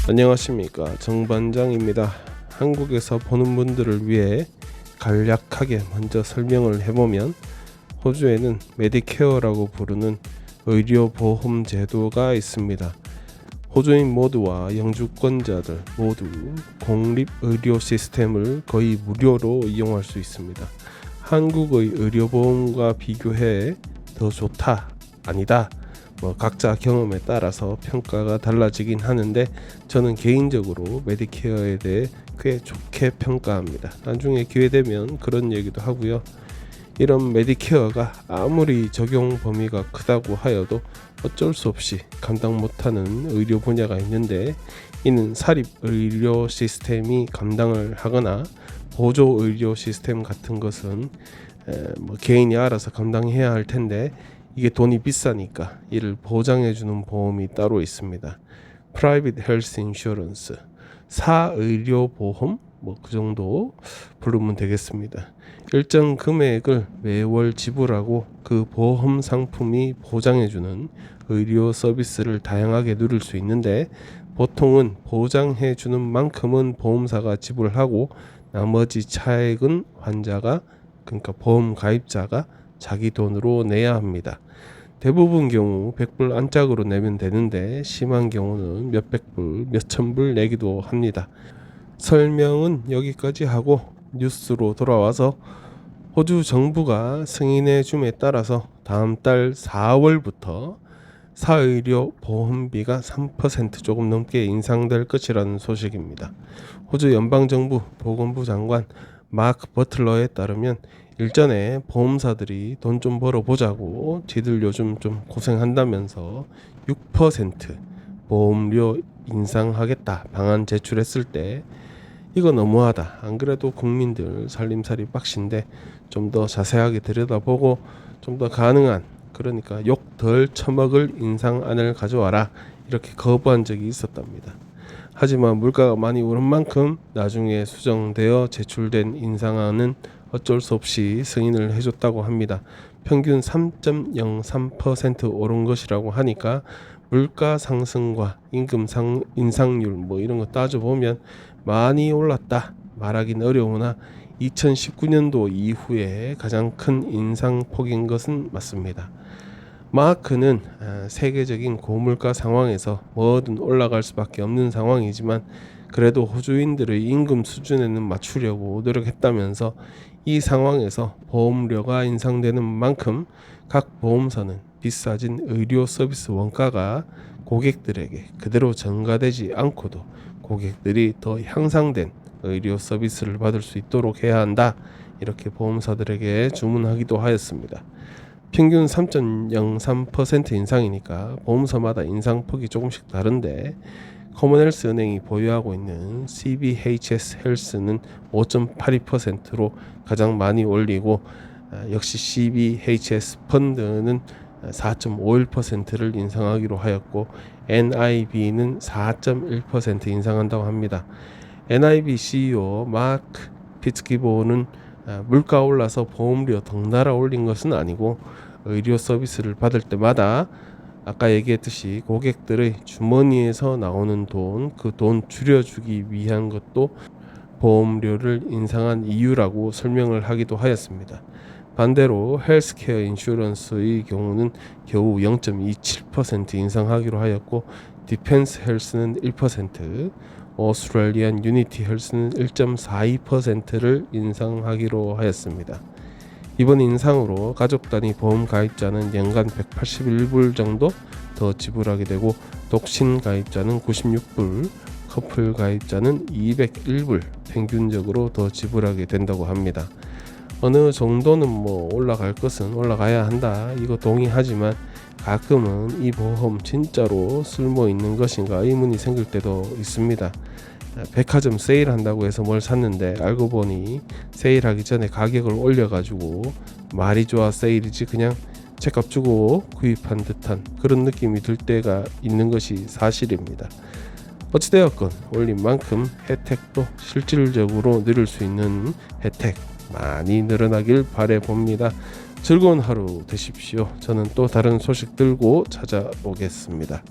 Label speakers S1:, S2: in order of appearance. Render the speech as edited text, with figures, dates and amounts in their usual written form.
S1: 안녕하십니까, 정반장입니다. 한국에서 보는 분들을 위해 간략하게 먼저 설명을 해보면, 호주에는 메디케어라고 부르는 의료보험 제도가 있습니다. 호주인 모두와 영주권자들 모두 공립의료 시스템을 거의 무료로 이용할 수 있습니다. 한국의 의료보험과 비교해 더 좋다, 아니다, 각자 경험에 따라서 평가가 달라지긴 하는데, 저는 개인적으로 메디케어에 대해 꽤 좋게 평가합니다. 나중에 기회되면 그런 얘기도 하고요. 이런 메디케어가 아무리 적용 범위가 크다고 하여도 어쩔 수 없이 감당 못하는 의료 분야가 있는데, 이는 사립 의료 시스템이 감당을 하거나 보조 의료 시스템 같은 것은 개인이 알아서 감당해야 할 텐데, 이게 돈이 비싸니까 이를 보장해주는 보험이 따로 있습니다. Private Health Insurance, 사의료보험, 그 정도 부르면 되겠습니다. 일정 금액을 매월 지불하고 그 보험 상품이 보장해주는 의료 서비스를 다양하게 누릴 수 있는데, 보통은 보장해주는 만큼은 보험사가 지불하고 나머지 차액은 환자가, 그러니까 보험 가입자가 자기 돈으로 내야 합니다. 대부분 경우 100불 안짝으로 내면 되는데, 심한 경우는 몇백 불, 몇천 불 내기도 합니다. 설명은 여기까지 하고 뉴스로 돌아와서, 호주 정부가 승인해 줌에 따라서 다음 달 4월부터 사의료 보험비가 3% 조금 넘게 인상될 것이라는 소식입니다. 호주 연방정부 보건부 장관 마크 버틀러에 따르면, 일전에 보험사들이 돈 좀 벌어보자고 지들 요즘 좀 고생한다면서 6% 보험료 인상하겠다 방안 제출했을 때, 이거 너무하다, 안 그래도 국민들 살림살이 빡신데 좀 더 자세하게 들여다보고 좀 더 가능한, 그러니까 욕 덜 처먹을 인상안을 가져와라, 이렇게 거부한 적이 있었답니다. 하지만 물가가 많이 오른 만큼 나중에 수정되어 제출된 인상안은 어쩔 수 없이 승인을 해줬다고 합니다. 평균 3.03% 오른 것이라고 하니까, 물가 상승과 임금 인상률 이런 거 따져보면 많이 올랐다 말하긴 어려우나 2019년도 이후에 가장 큰 인상폭인 것은 맞습니다. 마크는 세계적인 고물가 상황에서 뭐든 올라갈 수밖에 없는 상황이지만, 그래도 호주인들의 임금 수준에는 맞추려고 노력했다면서, 이 상황에서 보험료가 인상되는 만큼 각 보험사는 비싸진 의료 서비스 원가가 고객들에게 그대로 전가되지 않고도 고객들이 더 향상된 의료 서비스를 받을 수 있도록 해야 한다, 이렇게 보험사들에게 주문하기도 하였습니다. 평균 3.03% 인상이니까 보험사마다 인상폭이 조금씩 다른데, 커먼웰스 은행이 보유하고 있는 CBHS 헬스는 5.82%로 가장 많이 올리고, 역시 CBHS 펀드는 4.51%를 인상하기로 하였고, NIB는 4.1% 인상한다고 합니다. NIB CEO 마크 피츠기보는 물가 올라서 보험료 덩달아 올린 것은 아니고, 의료 서비스를 받을 때마다 아까 얘기했듯이 고객들의 주머니에서 나오는 돈, 그 돈 줄여주기 위한 것도 보험료를 인상한 이유라고 설명을 하기도 하였습니다. 반대로 헬스케어 인슈런스의 경우는 겨우 0.27% 인상하기로 하였고, 디펜스 헬스는 1%, 오스트레일리안 유니티 헬스는 1.42%를 인상하기로 하였습니다. 이번 인상으로 가족 단위 보험 가입자는 연간 181불 정도 더 지불하게 되고, 독신 가입자는 96불, 커플 가입자는 201불 평균적으로 더 지불하게 된다고 합니다. 어느 정도는 올라갈 것은 올라가야 한다, 이거 동의하지만, 가끔은 이 보험 진짜로 쓸모 있는 것인가 의문이 생길 때도 있습니다. 백화점 세일한다고 해서 뭘 샀는데 알고 보니 세일하기 전에 가격을 올려가지고 말이 좋아 세일이지 그냥 제값 주고 구입한 듯한 그런 느낌이 들 때가 있는 것이 사실입니다. 어찌되었건 올린 만큼 혜택도 실질적으로 누릴 수 있는 혜택 많이 늘어나길 바라봅니다. 즐거운 하루 되십시오. 저는 또 다른 소식 들고 찾아오겠습니다.